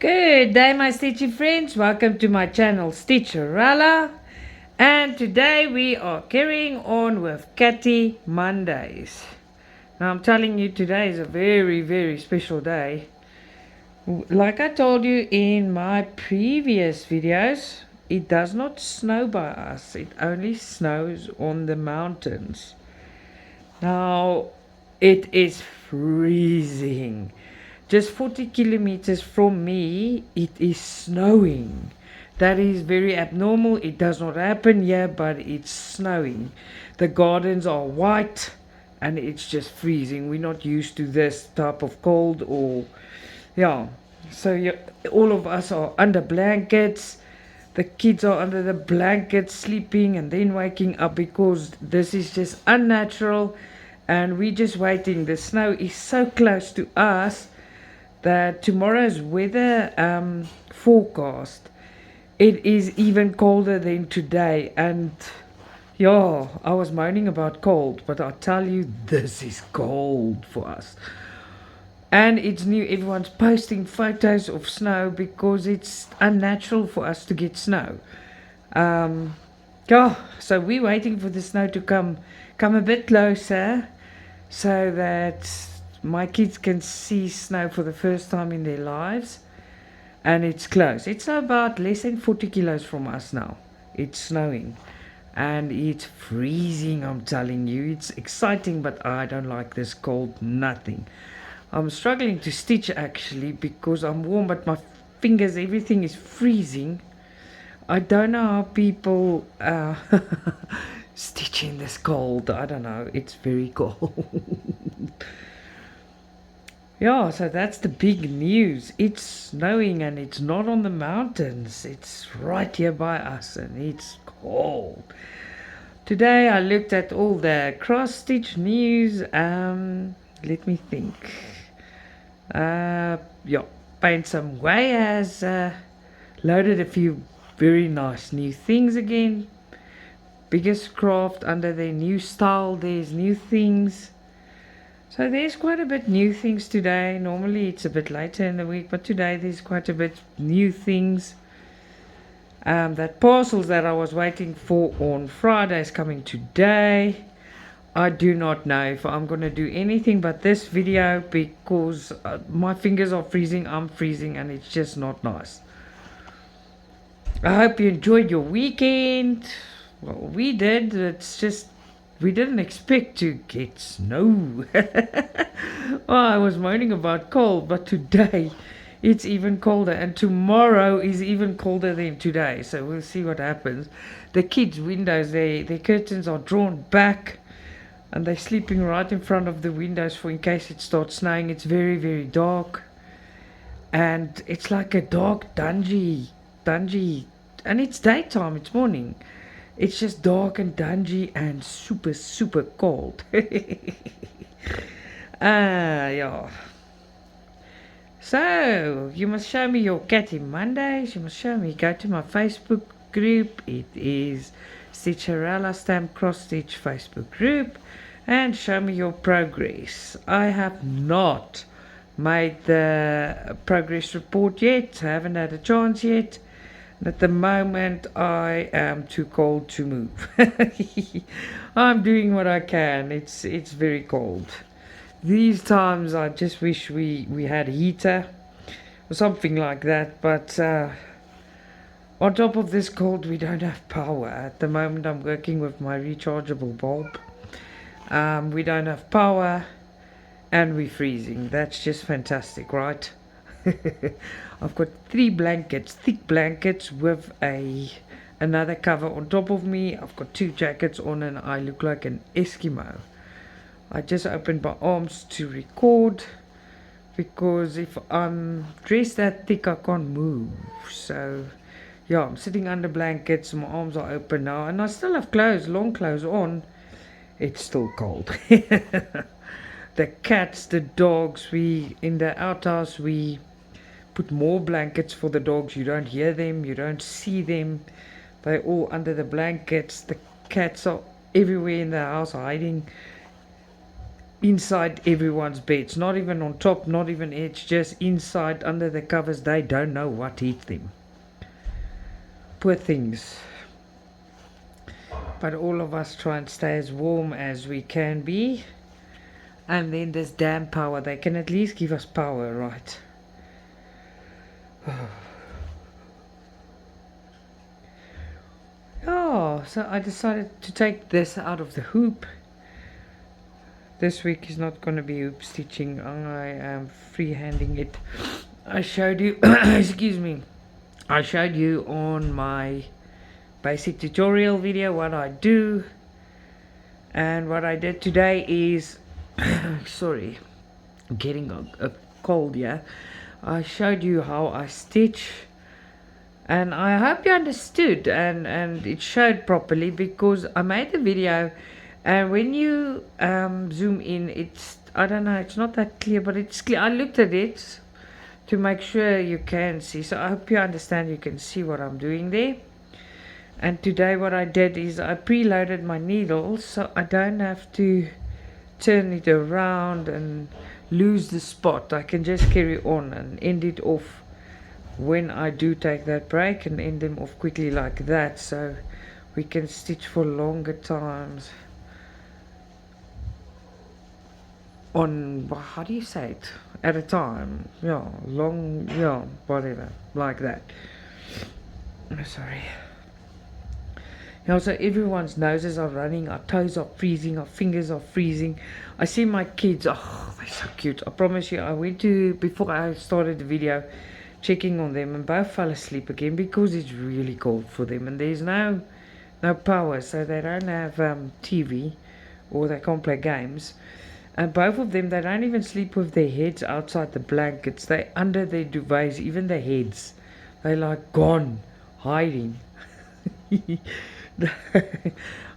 Good day, my Stitchy friends. Welcome to my channel, Stitcha-Rella. And today we are carrying on with Catty Mondays. Now I'm telling you, today is a very, very special day. Like I told you in my previous videos, it does not snow by us. It only snows on the mountains. Now, it is freezing. Just 40 kilometers from me, it is snowing. That is very abnormal. It does not happen here, but it's snowing. The gardens are white and it's just freezing. We're not used to this type of cold or, yeah. So all of us are under blankets. The kids are under the blankets sleeping and then waking up because this is just unnatural. And we're just waiting. The snow is so close to us that tomorrow's weather forecast, it is even colder than today. And yeah, I was moaning about cold, but I tell you, this is cold for us. And it's new. Everyone's posting photos of snow because it's unnatural for us to get snow. Yeah, so we're waiting for the snow to come a bit closer so that my kids can see snow for the first time in their lives. And it's close. It's about less than 40 kilos from us now. It's snowing. And it's freezing, I'm telling you. It's exciting, but I don't like this cold, nothing. I'm struggling to stitch actually because I'm warm, but my fingers, everything is freezing. I don't know how people stitch in this cold. I don't know. It's very cold. Yeah, so that's the big news. It's snowing and it's not on the mountains. It's right here by us and it's cold. Today I looked at all the cross-stitch news. Let me think. Yeah, Paint Some Way has loaded a few very nice new things again. Biggest Craft under their new style. There's new things. So there's quite a bit new things today. Normally it's a bit later in the week, but today there's quite a bit new things. That parcels that I was waiting for on Friday is coming today. I do not know if I'm going to do anything but this video because my fingers are freezing, I'm freezing, and it's just not nice. I hope you enjoyed your weekend. Well, we did. It's just we didn't expect to get snow. Oh, I was moaning about cold, but today it's even colder, and tomorrow is even colder than today. So we'll see what happens. The kids' windows, their curtains are drawn back, and they're sleeping right in front of the windows for in case it starts snowing. It's very, very dark, and it's like a dark dungy, and it's daytime. It's morning. It's just dark and dungy and super, super cold. Yeah. So, you must show me your Catty Mondays. You must show me. Go to my Facebook group. It is Stitcha-Rella Stamp Cross Stitch Facebook group. And show me your progress. I have not made the progress report yet. I haven't had a chance yet. At the moment, I am too cold to move. I'm doing what I can. It's very cold. These times, I just wish we had a heater or something like that. But on top of this cold, we don't have power. At the moment, I'm working with my rechargeable bulb. We don't have power, and we're freezing. That's just fantastic, right? I've got 3 blankets, thick blankets with another cover on top of me. I've got 2 jackets on and I look like an Eskimo. I just opened my arms to record because if I'm dressed that thick I can't move. So yeah, I'm sitting under blankets, my arms are open now, and I still have clothes, long clothes on. It's still cold. The cats, the dogs, we in the outhouse we put more blankets for the dogs. You don't hear them, you don't see them. They're all under the blankets. The cats are everywhere in the house hiding. inside everyone's beds, not even on top, not even edge, just inside under the covers. They don't know what hit them. Poor things. But all of us try and stay as warm as we can be. And then this damn power, they can at least give us power, right? Oh, so I decided to take this out of the hoop. This week is not going to be hoop stitching. I am freehanding it. I showed you, excuse me, I showed you on my basic tutorial video what I do. And what I did today is, sorry, I'm getting a cold, yeah. I showed you how I stitch. And I hope you understood and it showed properly, because I made the video. And when you zoom in, it's, I don't know, it's not that clear, but it's clear. I looked at it to make sure you can see. So I hope you understand, you can see what I'm doing there. And today what I did is I preloaded my needles, so I don't have to turn it around and lose the spot. I can just carry on and end it off when I do take that break, and end them off quickly like that, so we can stitch for longer times. On, how do you say it, at a time, yeah, long, yeah, whatever, like that. Sorry. You know, so everyone's noses are running, our toes are freezing, our fingers are freezing. I see my kids, oh, they're so cute. I promise you, I went to, before I started the video, checking on them, and both fell asleep again because it's really cold for them, and there's no power, so they don't have TV, or they can't play games. And both of them, they don't even sleep with their heads outside the blankets. They under their duvets, even their heads. They're like gone, hiding.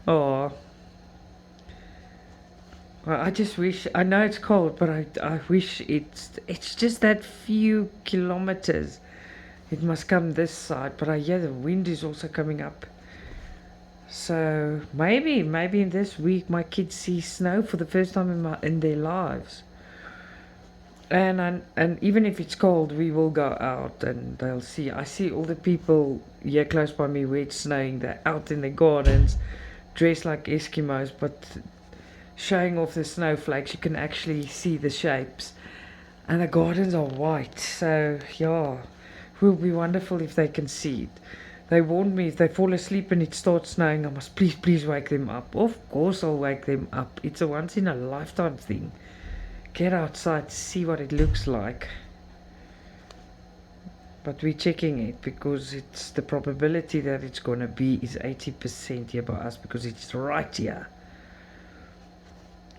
Oh, I just wish, I know it's cold, but I wish it's just that few kilometers. It must come this side, but I hear the wind is also coming up. So maybe in this week my kids see snow for the first time in their lives. And even if it's cold, we will go out and they'll see. I see all the people here close by me where it's snowing. They're out in the gardens, dressed like Eskimos, but showing off the snowflakes. You can actually see the shapes, and the gardens are white. So yeah, it will be wonderful if they can see it. They warned me if they fall asleep and it starts snowing, I must please wake them up. Of course I'll wake them up. It's a once in a lifetime thing. Get outside to see what it looks like. But we're checking it because it's the probability that it's gonna be is 80% here by us, because it's right here.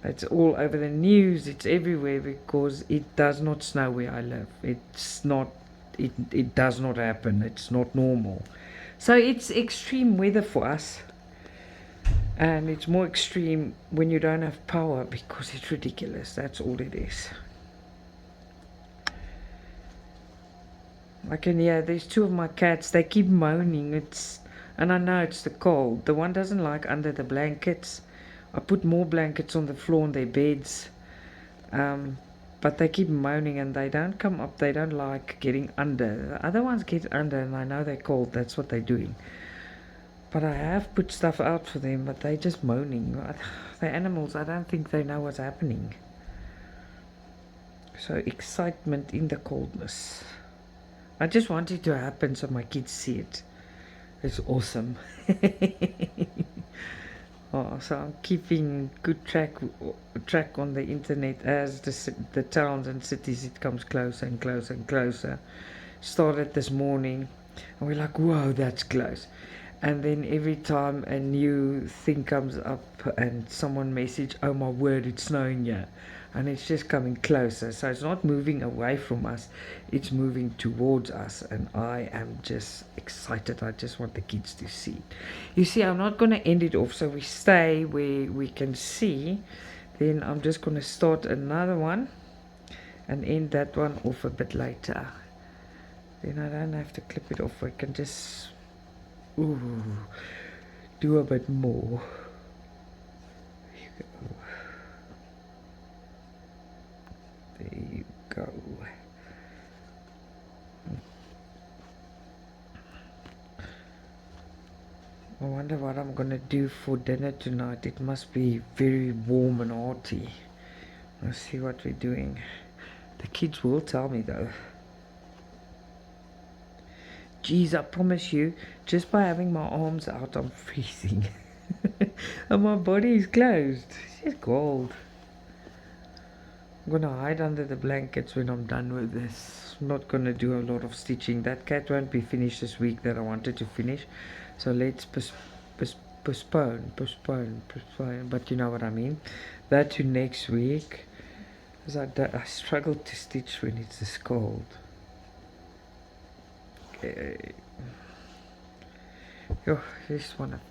It's all over the news, it's everywhere, because it does not snow where I live. It's not, it does not happen. It's not normal. So it's extreme weather for us. And it's more extreme when you don't have power, because it's ridiculous. That's all it is. I can hear, there's two of my cats, they keep moaning. And I know it's the cold. The one doesn't like under the blankets. I put more blankets on the floor on their beds. But they keep moaning and they don't come up. They don't like getting under. The other ones get under, and I know they're cold. That's what they're doing. But I have put stuff out for them, but they're just moaning. The animals, I don't think they know what's happening. So excitement in the coldness. I just want it to happen so my kids see it. It's awesome. Oh, so I'm keeping good track on the internet as the towns and cities, it comes closer and closer and closer. Started this morning, and we're like, whoa, that's close. And then every time a new thing comes up and someone message, oh my word, it's snowing here. And it's just coming closer. So it's not moving away from us, it's moving towards us. And I am just excited. I just want the kids to see it. You see, I'm not going to end it off so we stay where we can see. Then I'm just going to start another one and end that one off a bit later. Then I don't have to clip it off. I can just do a bit more. There you go. I wonder what I'm gonna do for dinner tonight. It must be very warm and hearty. Let's see what we're doing. The kids will tell me though. Geez, I promise you, just by having my arms out, I'm freezing. And my body is closed. It's cold. I'm gonna hide under the blankets when I'm done with this. I'm not gonna do a lot of stitching. That cat won't be finished this week that I wanted to finish. So let's postpone. But you know what I mean. That to next week. Because I struggle to stitch when it's this cold. Okay. Oh, just wanna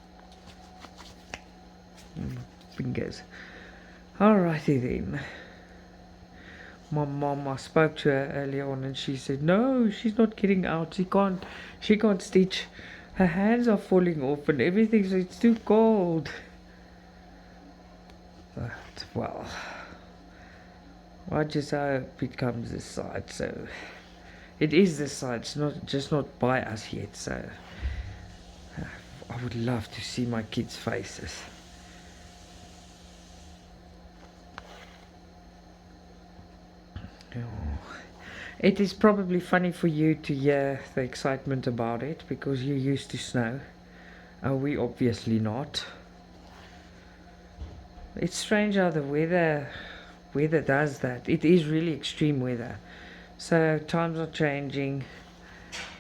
fingers. Alrighty then. My mom, I spoke to her earlier on and she said no, she's not getting out. She can't stitch. Her hands are falling off and everything, so it's too cold. But well, I just hope it comes this side. So it is this side. It's not by us yet. So I would love to see my kids' faces. It is probably funny for you to hear the excitement about it because you're used to snow. We obviously not. It's strange how the weather does that. It is really extreme weather. So times are changing.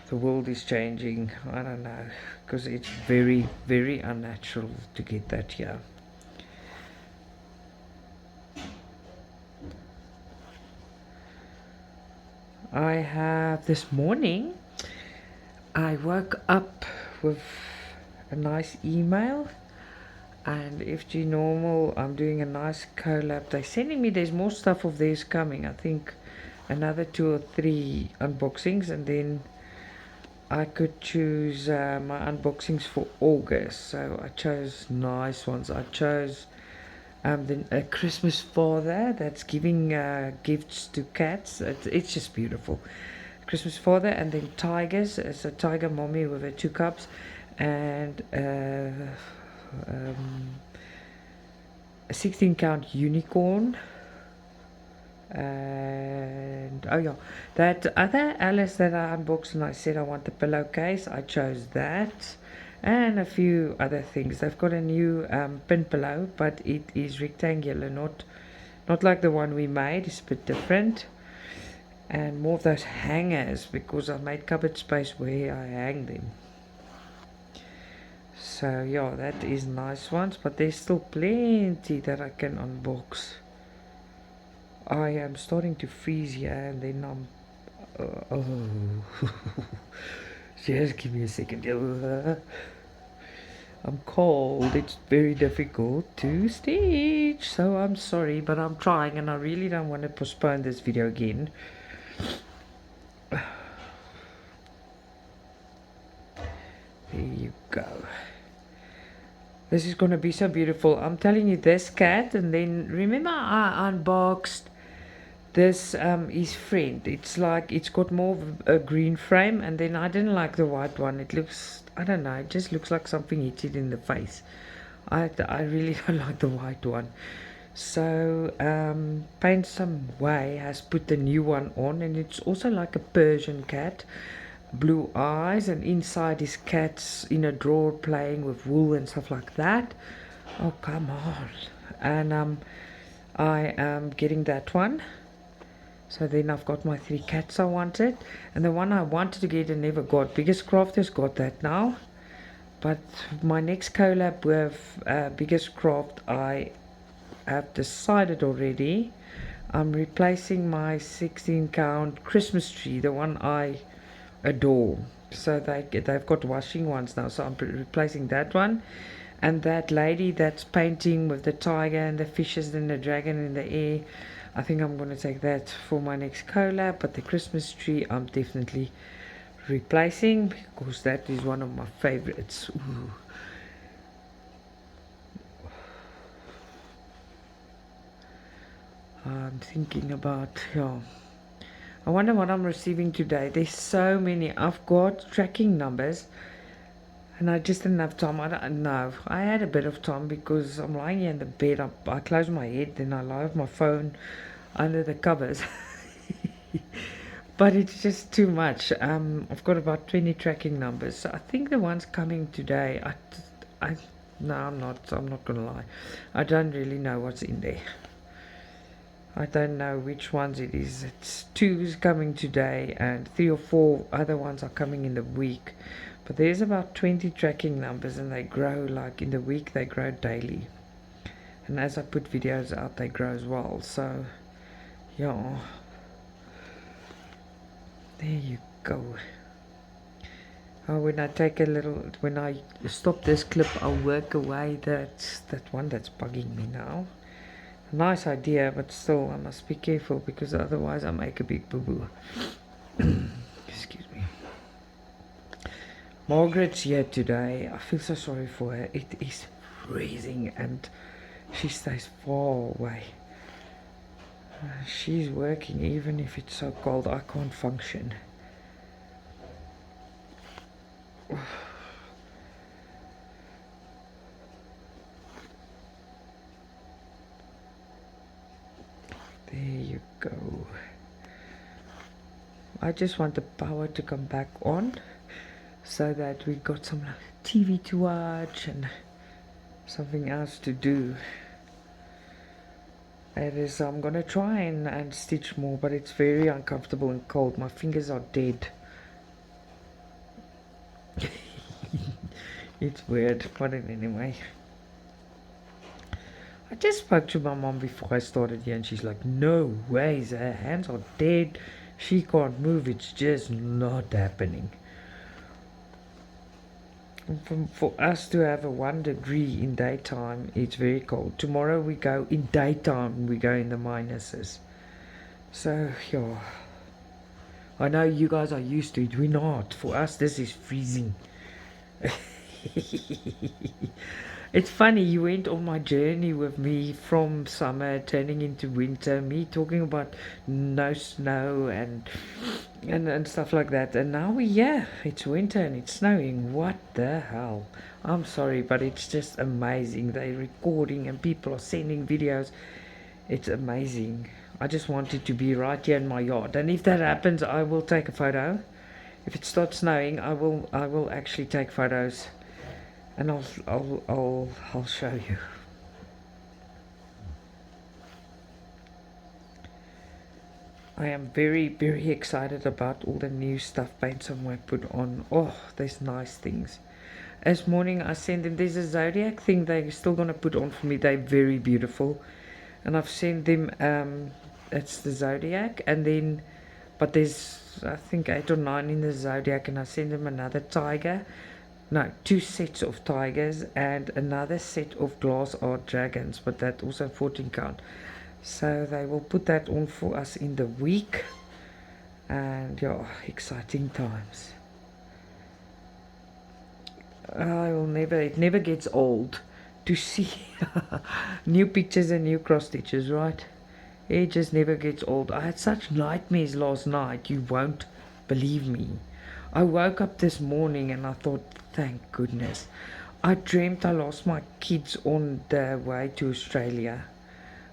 The world is changing. I don't know, because it's very, very unnatural to get that here. I have this morning, I woke up with a nice email, and FGNORMAL, I'm doing a nice collab. They're sending me, there's more stuff of theirs coming. I think another 2 or 3 unboxings, and then I could choose my unboxings for August. So I chose nice ones. I chose a Christmas father that's giving gifts to cats. It's just beautiful. Christmas father, and then tigers. It's a tiger mommy with her 2 cubs, and a 16 count unicorn. And oh yeah, that other Alice that I unboxed and I said I want the pillowcase, I chose that, and a few other things. They've got a new pin pillow, but it is rectangular, not like the one we made. It's a bit different, and more of those hangers because I made cupboard space where I hang them. So yeah, that is nice ones, but there's still plenty that I can unbox. I am starting to freeze here, and then I'm just give me a second. I'm cold. It's very difficult to stitch, so I'm sorry, but I'm trying, and I really don't want to postpone this video again. There you go. This is going to be so beautiful. I'm telling you, this cat, and then remember I unboxed this his friend. It's like it's got more of a green frame, and then I didn't like the white one. It looks, I don't know, it just looks like something hit it in the face. I really don't like the white one. So Paint Some Way has put the new one on, and it's also like a Persian cat, blue eyes, and inside is cats in a drawer playing with wool and stuff like that. Oh come on. And I am getting that one. So then I've got my 3 cats I wanted, and the one I wanted to get and never got, BIGGESTCRAFT has got that now. But my next collab with BIGGESTCRAFT, I have decided already. I'm replacing my 16 count Christmas tree, the one I adore. So they've got washing ones now, so I'm replacing that one. And that lady that's painting with the tiger and the fishes and the dragon in the air, I think I'm going to take that for my next collab. But the Christmas tree I'm definitely replacing, because that is one of my favorites. Ooh. I'm thinking about, yeah, I wonder what I'm receiving today. There's so many. I've got tracking numbers. And I just didn't have time. I don't know. I had a bit of time because I'm lying here in the bed. I close my head, then I lie with my phone under the covers. But it's just too much. I've got about 20 tracking numbers. So I think the one's coming today. No, I'm not. I'm not gonna lie. I don't really know what's in there. I don't know which ones it is. It's 2's coming today, and 3 or 4 other ones are coming in the week. But there's about 20 tracking numbers, and they grow like in the week. They grow daily, and as I put videos out, they grow as well. So, yeah. There you go. Oh, when I stop this clip, I'll work away that one that's bugging me now. Nice idea, but still, I must be careful because otherwise I make a big boo-boo. Excuse me. Margaret's here today. I feel so sorry for her. It is freezing and she stays far away. She's working even if it's so cold. I can't function. There you go. I just want the power to come back on so that we got some TV to watch and something else to do. I'm gonna try and stitch more, but it's very uncomfortable and cold. My fingers are dead. It's weird, but anyway. I just spoke to my mom before I started here, and she's like, no ways, her hands are dead. She can't move, it's just not happening. For us to have a 1 degree in daytime, it's very cold. Tomorrow we go in daytime, we go in the minuses. So, yeah. I know you guys are used to it, we're not. For us, this is freezing. It's funny, you went on my journey with me from summer turning into winter, me talking about no snow and stuff like that, and now it's winter and it's snowing. What the hell? I'm sorry, but it's just amazing. They're recording and people are sending videos. It's amazing. I just want it to be right here in my yard, and if that happens, I will take a photo. If it starts snowing, I will actually take photos. And I'll show you. I am very, very excited about all the new stuff paints I might put on. Oh, there's nice things. This morning I sent them, there's a zodiac thing they're still gonna put on for me. They're very beautiful. And I've sent them, it's the zodiac, and then, but there's, I think 8 or 9 in the zodiac, and I sent them another tiger. No, 2 sets of tigers and another set of glass art dragons, but that also 14 count. So they will put that on for us in the week, and yeah, exciting times. It never gets old to see new pictures and new cross stitches, right? It just never gets old. I had such nightmares last night, you won't believe me. I woke up this morning and I thought, thank goodness. I dreamt I lost my kids on the way to Australia.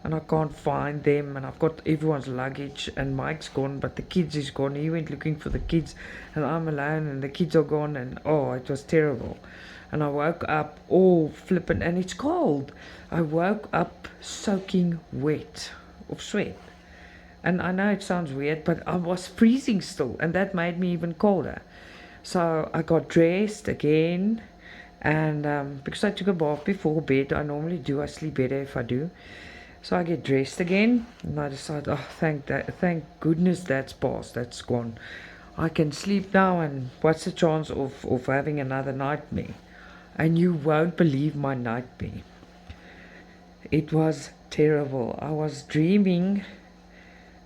And I can't find them, and I've got everyone's luggage, and Mike's gone, but the kids is gone. He went looking for the kids, and I'm alone, and the kids are gone, and oh, it was terrible. And I woke up all flippant, and it's cold. I woke up soaking wet of sweat. And I know it sounds weird, but I was freezing still, and that made me even colder. So I got dressed again, and because I took a bath before bed, I normally do, I sleep better if I do. So I get dressed again, and I decide, oh, thank goodness that's passed, that's gone. I can sleep now, and what's the chance of having another nightmare? And you won't believe my nightmare. It was terrible. I was dreaming,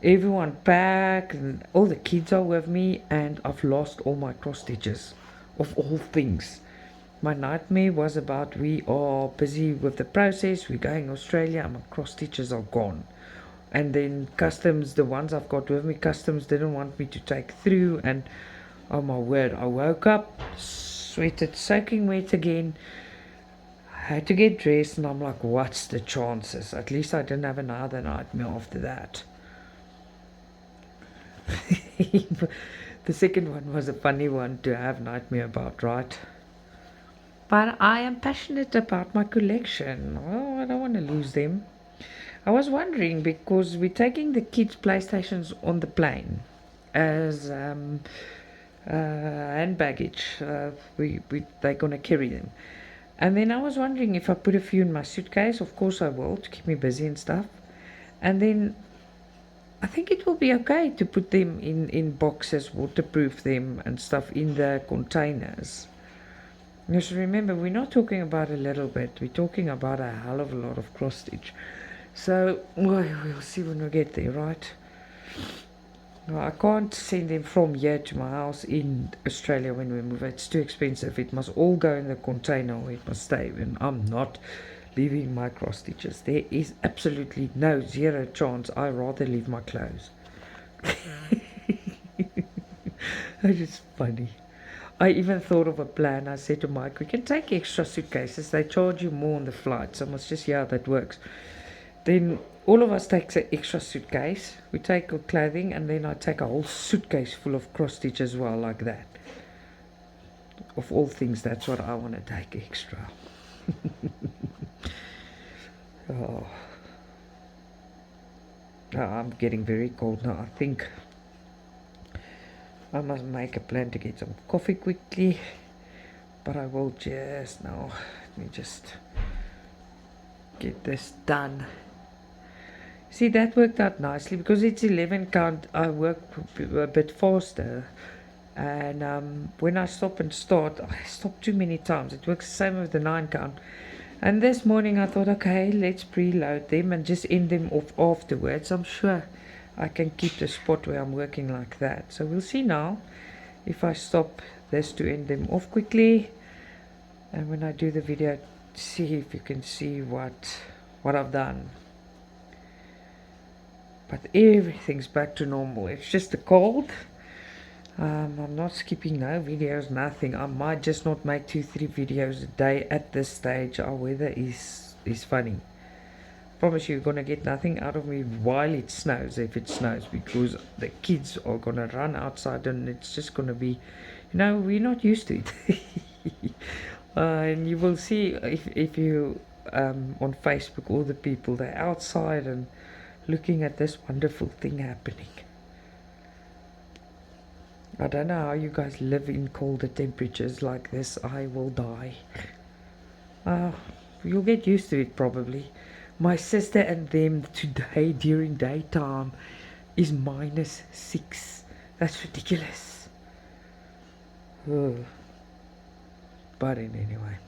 everyone packed, and all the kids are with me, and I've lost all my cross stitches, of all things. My nightmare was about we are busy with the process, we're going Australia, and my cross stitches are gone. And then customs, the ones I've got with me, customs didn't want me to take through, and oh my word, I woke up sweated, soaking wet again. I had to get dressed, and I'm like, what's the chances? At least I didn't have another nightmare after that. The second one was a funny one to have nightmare about, right? But I am passionate about my collection. Oh, I don't want to lose them. I was wondering, because we're taking the kids' PlayStations on the plane as hand baggage. They're gonna carry them. And then I was wondering if I put a few in my suitcase. Of course I will, to keep me busy and stuff. And then I think it will be okay to put them in boxes, waterproof them and stuff in the containers. Just remember, we're not talking about a little bit. We're talking about a hell of a lot of cross stitch. So we'll see when we get there, right? I can't send them from here to my house in Australia when we move. It's too expensive. It must all go in the container, or it must stay. And I'm not leaving my cross stitches. There is absolutely no zero chance. I rather leave my clothes. It's just funny. I even thought of a plan. I said to Mike, we can take extra suitcases. They charge you more on the flight. So I must just see how that works. Then all of us take an extra suitcase. We take our clothing, and then I take a whole suitcase full of cross stitch as well, like that. Of all things, that's what I want to take extra. Oh. I'm getting very cold now. I think I must make a plan to get some coffee quickly. But I will just now. Let me just get this done. See, that worked out nicely because it's 11 count. I work a bit faster, and when I stop and start, I stop too many times. It works the same with the 9 count. And this morning I thought, okay, let's preload them and just end them off afterwards. I'm sure I can keep the spot where I'm working like that. So we'll see now if I stop this to end them off quickly, and when I do the video, see if you can see what I've done. But everything's back to normal. It's just the cold. I'm not skipping no videos, nothing. I might just not make 2-3 videos a day at this stage. Our weather is funny. Promise you're gonna get nothing out of me while it snows, if it snows, because the kids are gonna run outside and it's just gonna be, we're not used to it. And you will see if you on Facebook, all the people, they're outside and looking at this wonderful thing happening. I don't know how you guys live in colder temperatures like this. I will die. You'll get used to it probably. My sister and them today during daytime is -6. That's ridiculous. But anyway.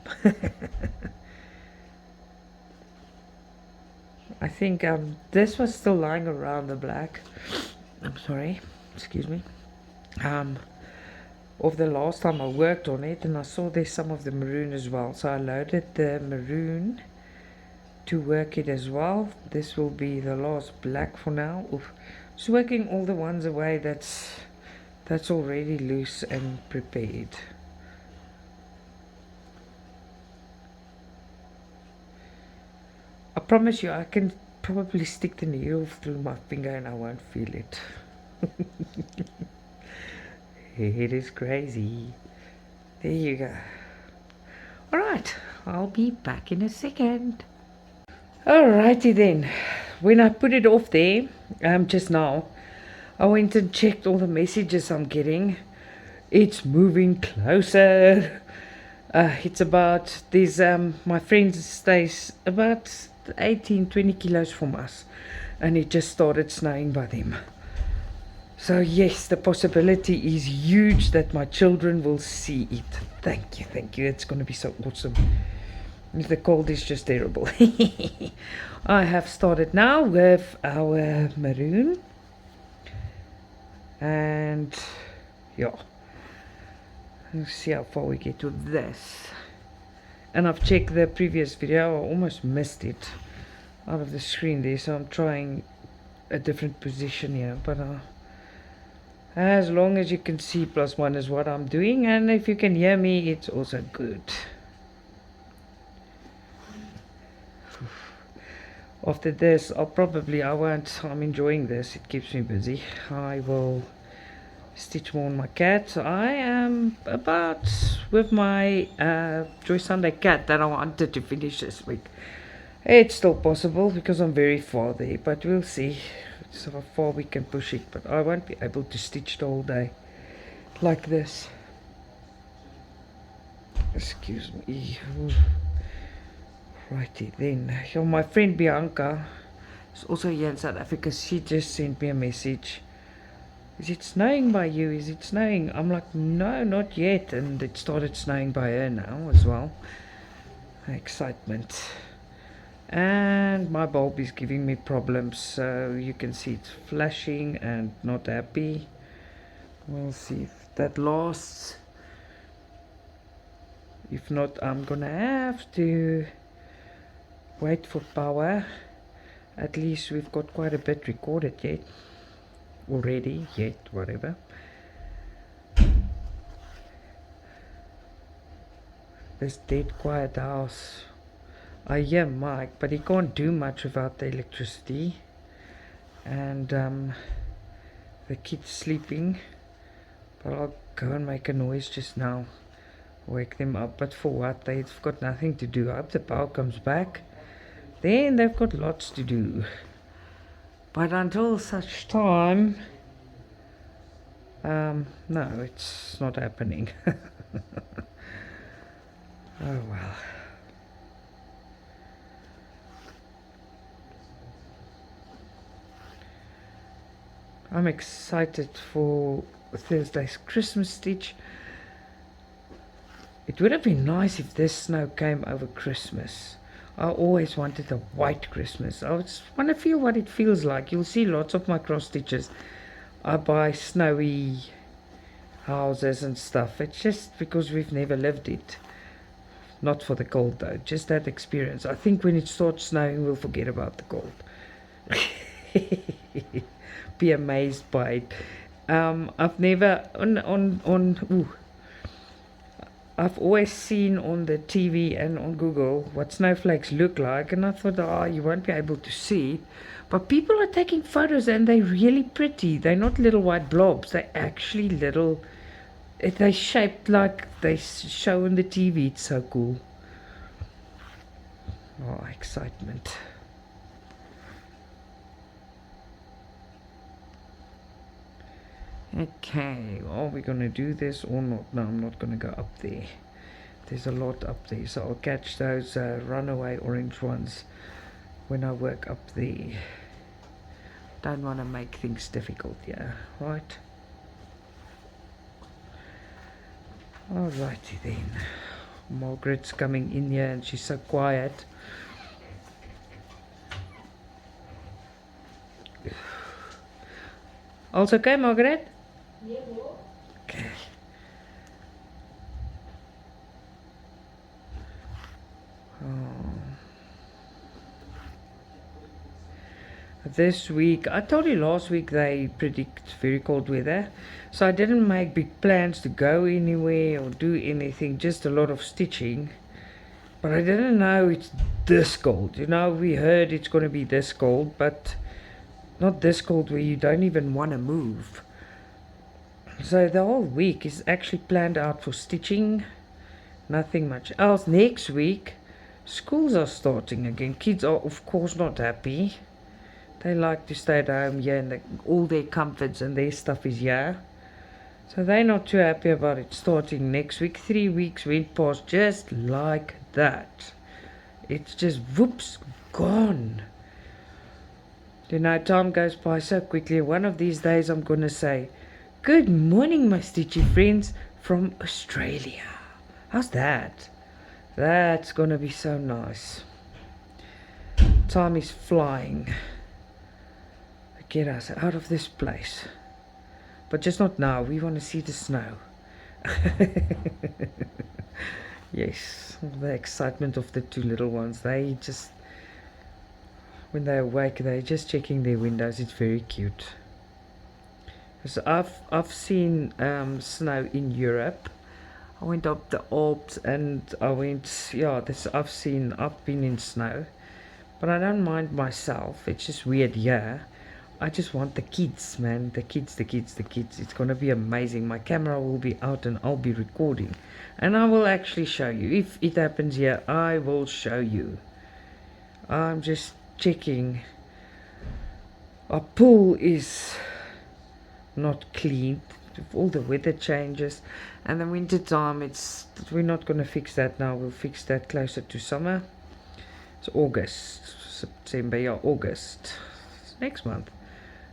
I think this was still lying around, the black. I'm sorry, excuse me. Of the last time I worked on it, and I saw there's some of the maroon as well, so I loaded the maroon to work it as well. This will be the last black for now. Oof. Just working all the ones away that's already loose and prepared. I promise you, I can probably stick the needle through my finger and I won't feel it. It is crazy. There you go. Alright, I'll be back in a second. Alrighty then. When I put it off there, just now, I went and checked all the messages I'm getting. It's moving closer. It's about, there's my friend stays about 18-20 kilos from us, and it just started snowing by them. So yes, the possibility is huge that my children will see it. Thank you, it's going to be so awesome. The cold is just terrible. I have started now with our maroon, and yeah, let's see how far we get with this. And I've checked the previous video. I almost missed it out of the screen there, so I'm trying a different position here, but As long as you can see +1 is what I'm doing, and if you can hear me, it's also good. After this, I'm enjoying this, it keeps me busy. I will stitch more on my cat. I am about with my Joy Sunday cat that I wanted to finish this week. It's still possible because I'm very far there, but we'll see how far we can push it. But I won't be able to stitch the whole day like this. Excuse me. Righty then. My friend Bianca is also here in South Africa. She just sent me a message. Is it snowing by you? Is it snowing? I'm like, no, not yet. And it started snowing by her now as well. Excitement. And my bulb is giving me problems, so you can see it's flashing and not happy. We'll see if that lasts. If not, I'm gonna have to wait for power. At least we've got quite a bit recorded yet. Whatever. This dead quiet house. I hear Mike, but he can't do much without the electricity. And the kids sleeping. But I'll go and make a noise just now. Wake them up. But for what? They've got nothing to do. I hope the power comes back. Then they've got lots to do. But until such time, no, it's not happening. Oh well. I'm excited for Thursday's Christmas stitch. It would have been nice if this snow came over Christmas. I always wanted a white Christmas. I just want to feel what it feels like. You'll see lots of my cross stitches are by snowy houses and stuff. It's just because we've never lived it. Not for the cold though, just that experience. I think when it starts snowing, we'll forget about the cold. Be amazed by it. I've never I've always seen on the TV and on Google what snowflakes look like, and I thought, you won't be able to see it. But people are taking photos and they're really pretty. They're not little white blobs, they're actually little, they're shaped like they show on the TV. It's so cool. Oh, excitement. Okay, are we gonna do this or not? No, I'm not gonna go up there. There's a lot up there, so I'll catch those runaway orange ones when I work up there. Don't want to make things difficult, yeah, right? Alrighty then. Margaret's coming in here and she's so quiet. Also okay, Margaret? Yeah. Okay. This week, I told you last week they predict very cold weather, so I didn't make big plans to go anywhere or do anything, just a lot of stitching. But I didn't know it's this cold. You know, we heard it's going to be this cold, but not this cold where you don't even want to move. So the whole week is actually planned out for stitching. Nothing much else. Next week, schools are starting again. Kids are, of course, not happy. They like to stay at home here, and all their comforts and their stuff is here. So they're not too happy about it starting next week. 3 weeks went past just like that. It's just whoops, gone. You know, time goes by so quickly. One of these days I'm going to say, good morning, my stitchy friends from Australia. How's that? That's going to be so nice. Time is flying. Get us out of this place. But just not now. We want to see the snow. Yes, the excitement of the two little ones. They just, when they're awake, they're just checking their windows. It's very cute. because I've seen snow in Europe. I went up the Alps and I went, yeah, I've been in snow, but I don't mind myself. It's just weird here. I just want the kids, man. The kids. It's gonna be amazing. My camera will be out and I'll be recording. And I will actually show you. If it happens here, I will show you. I'm just checking. Our pool is not clean. All the weather changes. And the winter time, we're not gonna fix that now. We'll fix that closer to summer. It's August, September, yeah, August. It's next month.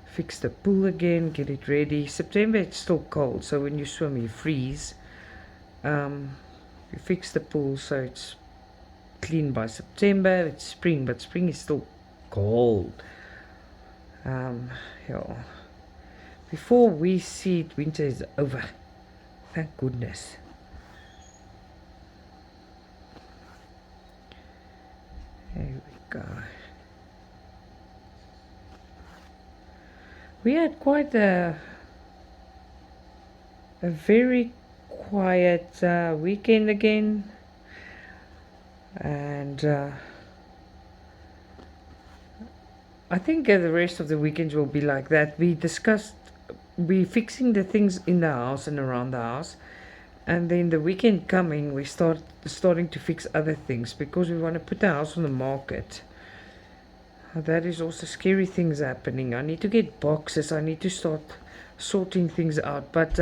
Fix the pool again, get it ready. September it's still cold, so when you swim you freeze. You fix the pool so it's clean by September. It's spring, but spring is still cold. Yeah. Before we see it, winter is over. Thank goodness. There we go. We had quite a very quiet weekend again, and I think the rest of the weekends will be like that. We fixing the things in the house and around the house, and then the weekend coming we starting to fix other things because we want to put the house on the market. That is also scary things happening. I need to get boxes. I need to start sorting things out. But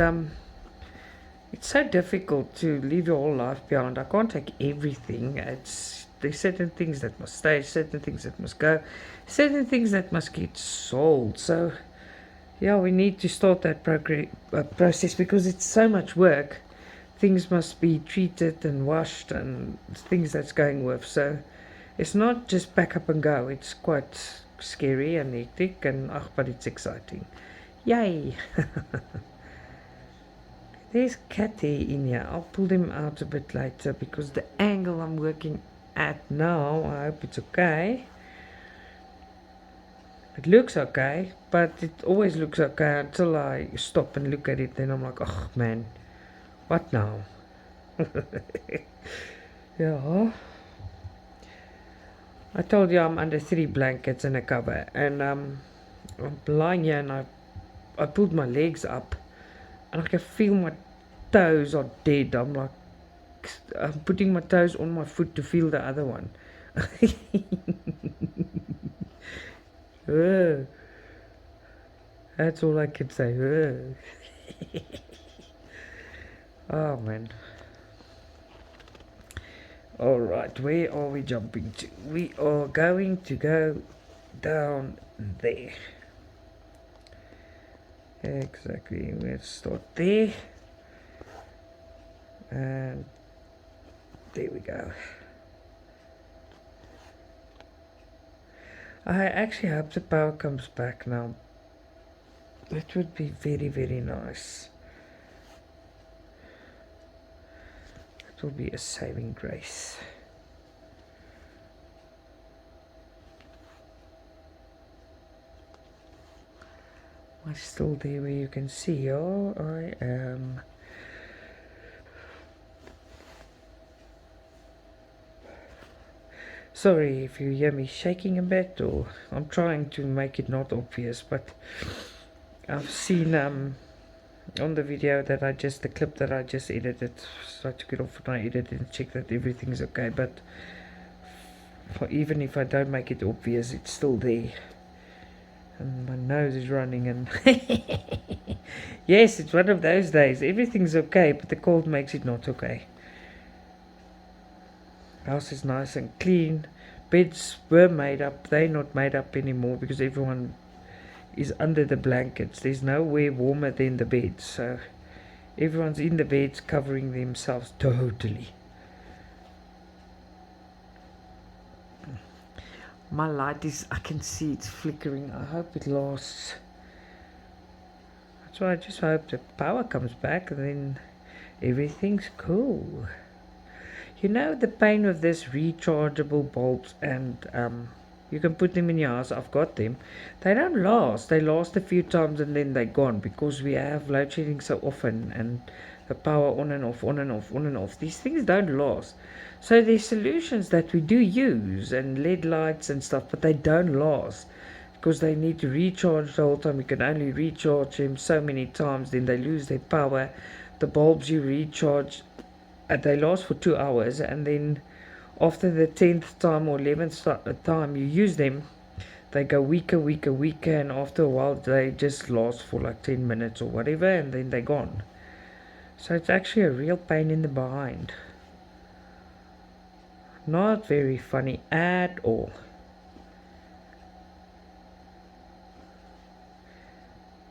it's so difficult to leave your whole life behind. I can't take everything. There's certain things that must stay, certain things that must go, certain things that must get sold. So yeah, we need to start that process because it's so much work. Things must be treated and washed and things that's going with. So it's not just pack up and go. It's quite scary and hectic, but it's exciting. Yay! There's Catty in here. I'll pull them out a bit later because the angle I'm working at now, I hope it's okay. It looks okay, but it always looks okay until I stop and look at it. Then I'm like, oh man, what now? Yeah. I told you I'm under 3 blankets and a cover, and I'm lying here and I pulled my legs up and I can feel my toes are dead. I'm putting my toes on my foot to feel the other one. That's all I can say. Oh man. Alright, where are we jumping to? We are going to go down there. Exactly, let's start there. And there we go. I actually hope the power comes back now. That would be very, very nice. Will be a saving grace. I'm still there where you can see. Oh, I am. Sorry if you hear me shaking a bit, or I'm trying to make it not obvious, but I've seen on the video that the clip that I just edited, so I took it off and I edited and checked that everything's okay, but even if I don't make it obvious, it's still there. And my nose is running and yes, it's one of those days. Everything's okay, but the cold makes it not okay. House is nice and clean. Beds were made up. They're not made up anymore because everyone is under the blankets. There's nowhere warmer than the beds, so everyone's in the beds covering themselves totally. My light is, I can see it's flickering. I hope it lasts. So I just hope the power comes back and then everything's cool. You know the pain with this rechargeable bulbs and You can put them in your house. I've got them. They don't last. They last a few times and then they're gone because we have load shedding so often and the power on and off, on and off, on and off. These things don't last. So there's solutions that we do use and LED lights and stuff, but they don't last because they need to recharge the whole time. You can only recharge them so many times, then they lose their power. The bulbs you recharge, they last for 2 hours, and then after the 10th time or 11th time you use them, they go weaker, weaker, weaker, and after a while they just last for like 10 minutes or whatever, and then they're gone. So it's actually a real pain in the behind. Not very funny at all.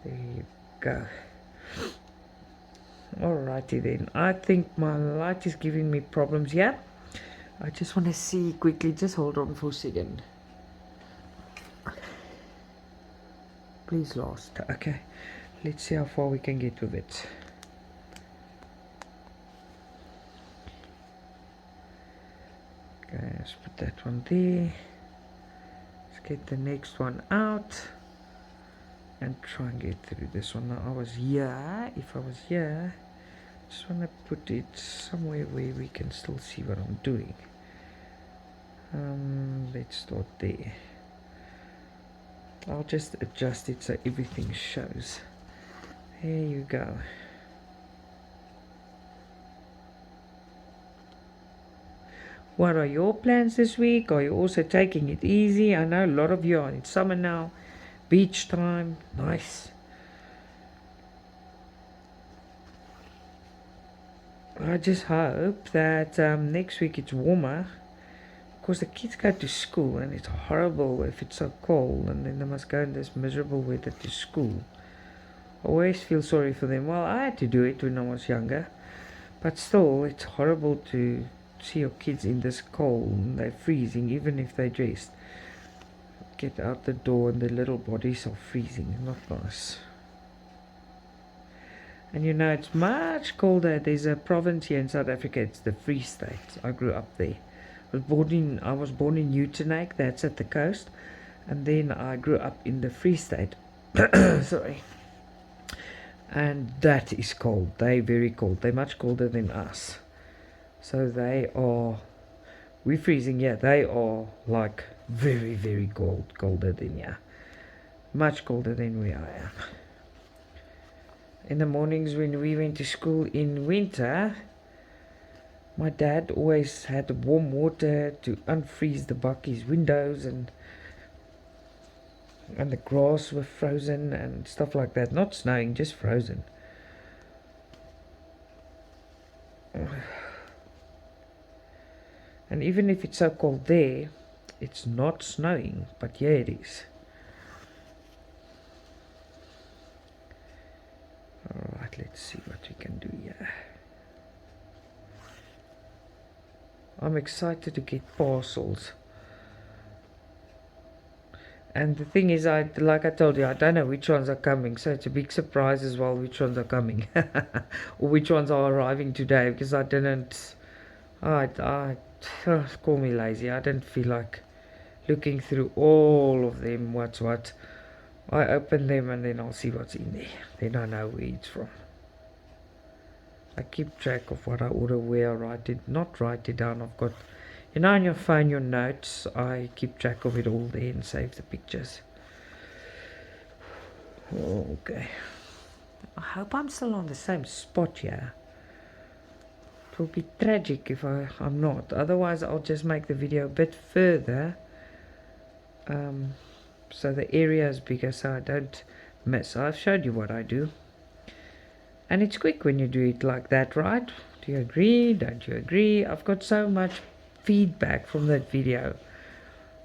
There you go. Alrighty then. I think my light is giving me problems here. I just want to see quickly. Just hold on for a second. Please last. Okay. Let's see how far we can get with it. Okay, let's put that one there. Let's get the next one out and try and get through this one. Now I was here. If I was here, just want to put it somewhere where we can still see what I'm doing. Let's start there. I'll just adjust it so everything shows. There you go. What are your plans this week? Are you also taking it easy? I know a lot of you are in summer now. Beach time. Nice. I just hope that next week it's warmer. Because the kids go to school and it's horrible if it's so cold. And then they must go in this miserable weather to school. I always feel sorry for them. Well, I had to do it when I was younger. But still, it's horrible to see your kids in this cold and they're freezing even if they're dressed. Get out the door and their little bodies are freezing. Not nice. And you know it's much colder. There's a province here in South Africa, it's the Free State. I grew up there. I was born in Uitenhage, that's at the coast, and then I grew up in the Free State. Sorry. And that is cold. They're very cold. They're much colder than us. So we're freezing, yeah, they are like very, very cold, colder than here. Much colder than where I am. In the mornings when we went to school in winter, my dad always had warm water to unfreeze the bakkies windows and the grass were frozen and stuff like that. Not snowing, just frozen. And even if it's so cold there, it's not snowing, but yeah, it is. Alright, let's see what we can do here. I'm excited to get parcels. And the thing is, like I told you, I don't know which ones are coming, so it's a big surprise as well which ones are coming. Or which ones are arriving today, because I didn't... call me lazy. I didn't feel like looking through all of them, what's what. I open them and then I'll see what's in there. Then I know where it's from. I keep track of what I order, where I not write it down. I've got, you know, on your phone, your notes. I keep track of it all there and save the pictures. Okay. I hope I'm still on the same spot here. It will be tragic if I'm not. Otherwise, I'll just make the video a bit further. So the area is bigger so I don't miss. I've showed you what I do. And it's quick when you do it like that, right? Do you agree? Don't you agree? I've got so much feedback from that video.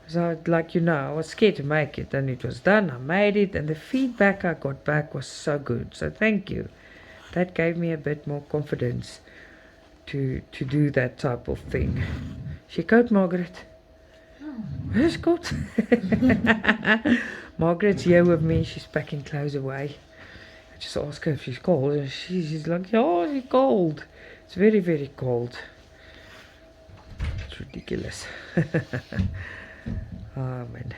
So, like, you know, I was scared to make it. And it was done. I made it. And the feedback I got back was so good. So, thank you. That gave me a bit more confidence to do that type of thing. She called Margaret. Where's good? Margaret's here with me. She's packing clothes away. I just asked her if she's cold, and she's like, "Oh, she's cold. It's very, very cold." It's ridiculous. And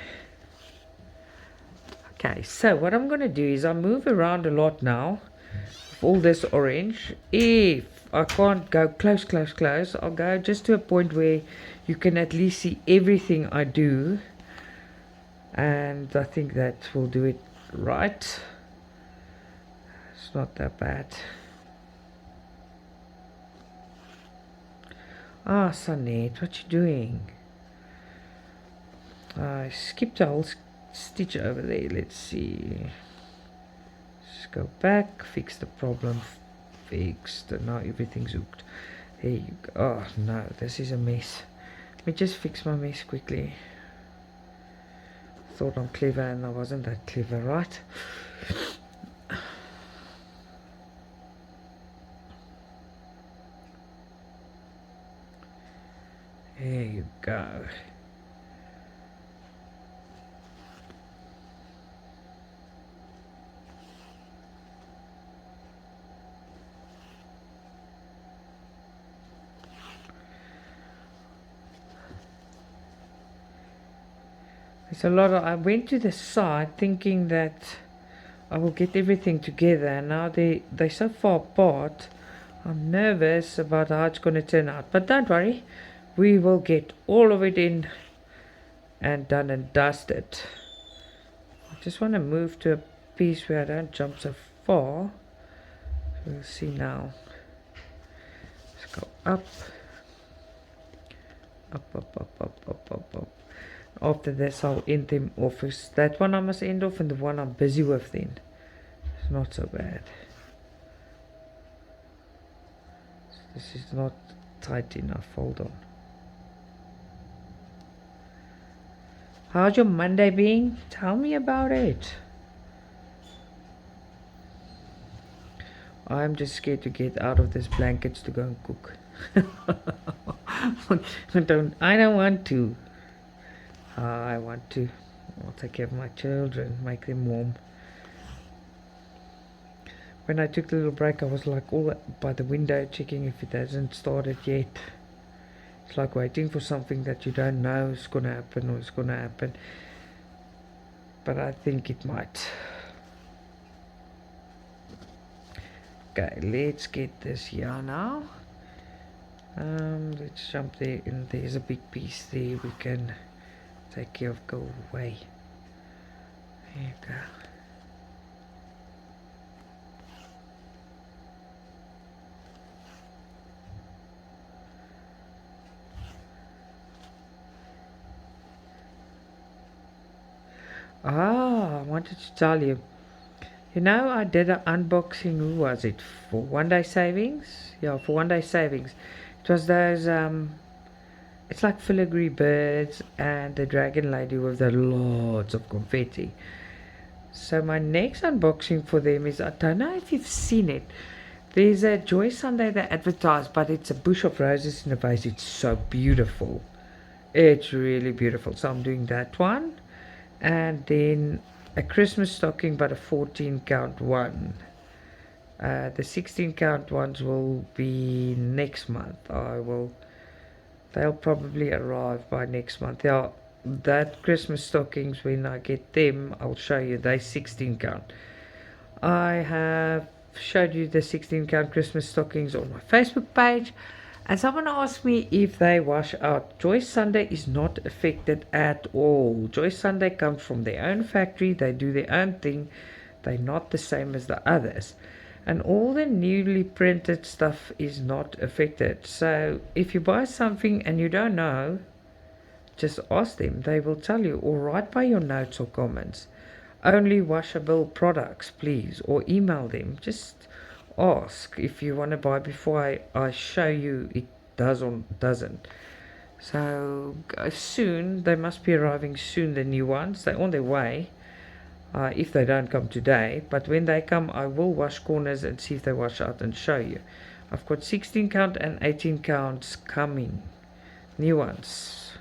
okay, so what I'm going to do is I move around a lot now with all this orange. If I can't go close, I'll go just to a point where you can at least see everything I do. And I think that will do it right. It's not that bad. Ah, Sanet, what you doing? I skipped a whole stitch over there. Let's see. Just go back, fix the problem. Fixed. Now everything's hooked. There you go. Oh no, this is a mess. Let me just fix my mess quickly. Thought I'm clever and I wasn't that clever, right? There you go. There's a lot of, I went to the side thinking that I will get everything together, and now they're so far apart. I'm nervous about how it's going to turn out, but don't worry, we will get all of it in and done and dusted. I just want to move to a piece where I don't jump so far. We'll see now. Let's go up. Up. After this I'll end them off. That one I must end off, and the one I'm busy with then. It's not so bad. This is not tight enough. Hold on. How's your Monday been? Tell me about it. I'm just scared to get out of this blankets to go and cook. I don't want to. I want to. I'll take care of my children, make them warm. When I took the little break, I was like all by the window checking if it hasn't started yet. It's like waiting for something that you don't know is going to happen or is going to happen. But I think it might. Okay, let's get this here now. Let's jump there, and there's a big piece there we can take care of. Go away. There you go. I wanted to tell you. You know, I did an unboxing. Who was it for? One Day Savings. Yeah, for One Day Savings. It was those it's like filigree birds and the dragon lady with the lots of confetti. So my next unboxing for them is, I don't know if you've seen it. There's a Joy Sunday they advertise, but it's a bush of roses in a vase. It's so beautiful. It's really beautiful. So I'm doing that one. And then a Christmas stocking, but a 14 count one. The 16 count ones will be next month. They'll probably arrive by next month. That Christmas stockings, when I get them, I'll show you. They 16 count. I have showed you the 16 count Christmas stockings on my Facebook page, and someone asked me if they wash out. Joy Sunday is not affected at all. Joy Sunday comes from their own factory. They do their own thing. They're not the same as the others. And all the newly printed stuff is not affected. So if you buy something and you don't know, just ask them. They will tell you, or write by your notes or comments. Only washable products, please. Or email them. Just ask if you want to buy before I show you it does or doesn't. So soon, they must be arriving soon, the new ones. They're on their way. If they don't come today, but when they come, I will wash corners and see if they wash out and show you. I've got 16 count and 18 counts coming, new ones,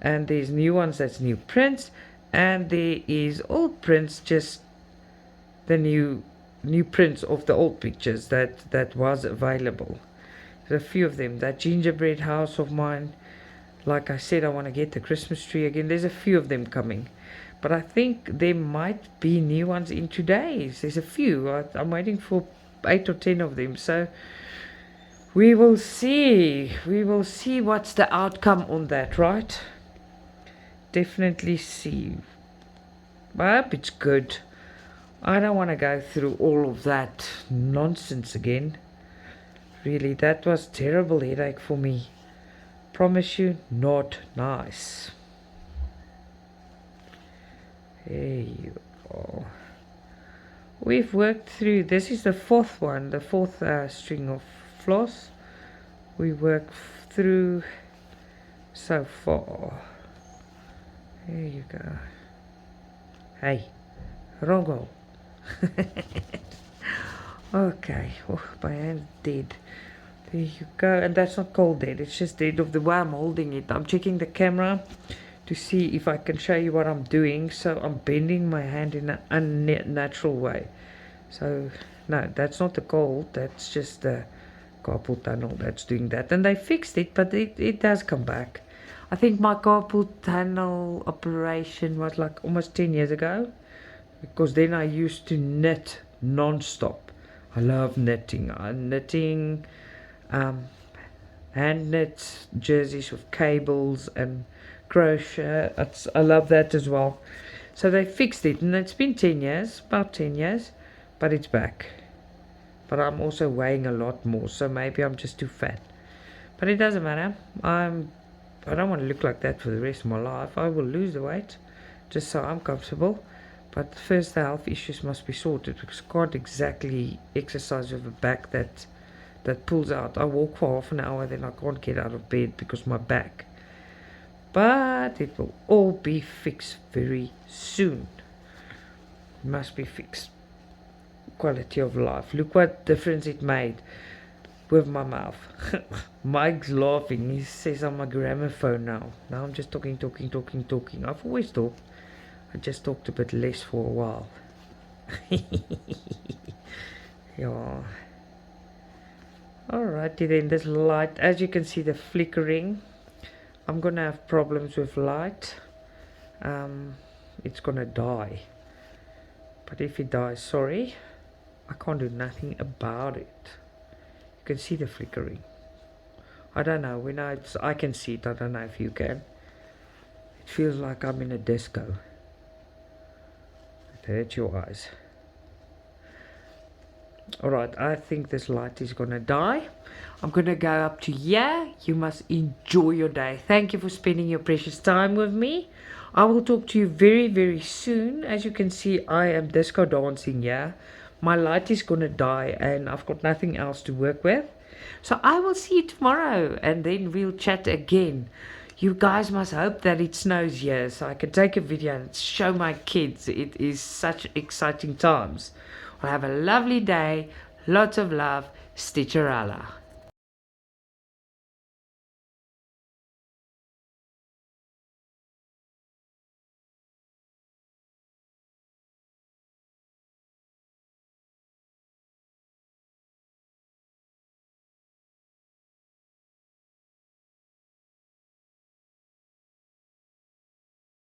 and there's new ones that's new prints, and there is old prints, just the new prints of the old pictures that was available. There's a few of them. That gingerbread house of mine, Like I said, I want to get the Christmas tree again. There's a few of them coming. But I think there might be new ones in today's. There's a few. I'm waiting for 8 or 10 of them. So we will see. We will see what's the outcome on that, right? Definitely see. I hope it's good. I don't want to go through all of that nonsense again. Really, that was terrible headache for me. Promise you, not nice. There you are. We've worked through, this is the fourth one, the fourth string of floss we worked through so far. There you go. Hey, wrong hole. Okay, oh, my hand's dead. There you go. And that's not cold dead, it's just dead of the way I'm holding it. I'm checking the camera to see if I can show you what I'm doing. So I'm bending my hand in an unnatural way. So no, that's not the cold, that's just the carpal tunnel that's doing that. And they fixed it, but it does come back. I think my carpal tunnel operation was like almost 10 years ago, because then I used to knit non-stop. I love knitting. Knitting hand knit jerseys with cables and crochet. I love that as well. So they fixed it, and it's been 10 years, about 10 years, but it's back. But I'm also weighing a lot more, so maybe I'm just too fat. But it doesn't matter. I don't want to look like that for the rest of my life. I will lose the weight just so I'm comfortable. But first, the health issues must be sorted, because I can't exactly exercise with a back that pulls out. I walk for half an hour, then I can't get out of bed because of my back. But it will all be fixed very soon. It must be fixed. Quality of life. Look what difference it made with my mouth. Mike's laughing. He says I'm a gramophone now. Now I'm just talking. I've always talked. I just talked a bit less for a while. Yeah. Alrighty then, this light, as you can see, the flickering. I'm gonna have problems with light. It's gonna die. But if it dies, sorry, I can't do nothing about it. You can see the flickering. I don't know, when I can see it, I don't know if you can. It feels like I'm in a disco. It hurts your eyes. Alright, I think this light is gonna die. I'm gonna go up to here. You must enjoy your day. Thank you for spending your precious time with me. I will talk to you very, very soon. As you can see, I am disco dancing here. My light is gonna die and I've got nothing else to work with. So I will see you tomorrow and then we'll chat again. You guys must hope that it snows here so I can take a video and show my kids. It is such exciting times. Well, have a lovely day. Lots of love. Stitcha-Rella.